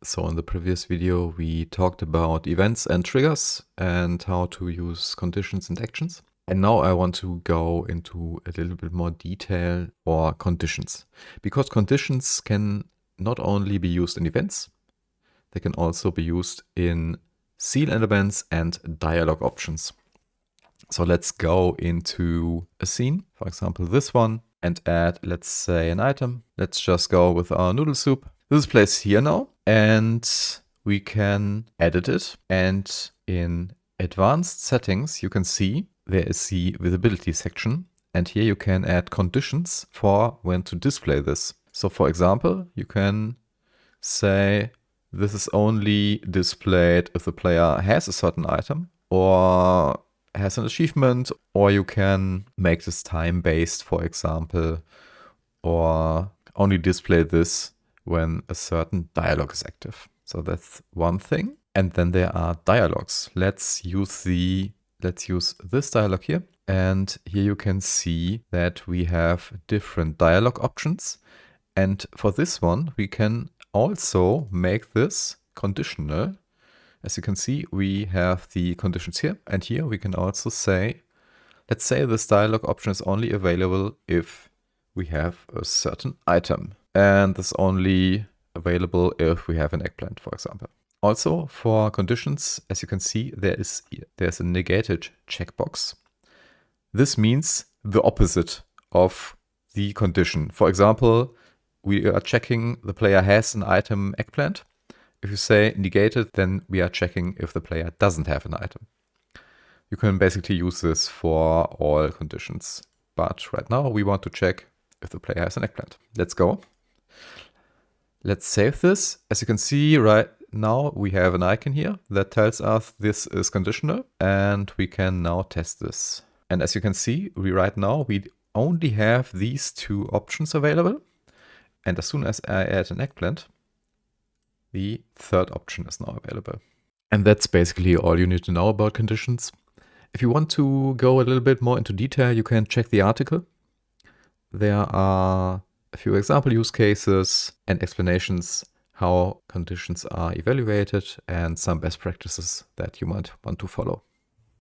So in the previous video, we talked about events and triggers and how to use conditions and actions. And now I want to go into a little bit more detail for conditions, because conditions can not only be used in events, they can also be used in seal elements and dialog options. So let's go into a scene, for example, this one, and add, let's say, an item. Let's just go with our noodle soup. This is placed here now, and we can edit it. And in advanced settings, you can see there is the visibility section. And here you can add conditions for when to display this. So for example, you can say this is only displayed if the player has a certain item or has an achievement, or you can make this time-based, for example, or only display this when a certain dialog is active. So that's one thing. And then there are dialogs. Let's use this dialog here. And here you can see that we have different dialog options. And for this one, we can also make this conditional. As you can see, we have the conditions here. And here we can also say, let's say this dialog option is only available if we have a certain item. And this is only available if we have an eggplant, for example. Also, for conditions, as you can see, there's a negated checkbox. This means the opposite of the condition. For example, we are checking the player has an item eggplant. If you say negated, then we are checking if the player doesn't have an item. You can basically use this for all conditions. But right now we want to check if the player has an eggplant. Let's go. Let's save this. As you can see right now, we have an icon here that tells us this is conditional, and we can now test this. And as you can see, right now we only have these two options available. And as soon as I add an eggplant, the third option is now available. And that's basically all you need to know about conditions. If you want to go a little bit more into detail, you can check the article. There are a few example use cases and explanations how conditions are evaluated and some best practices that you might want to follow.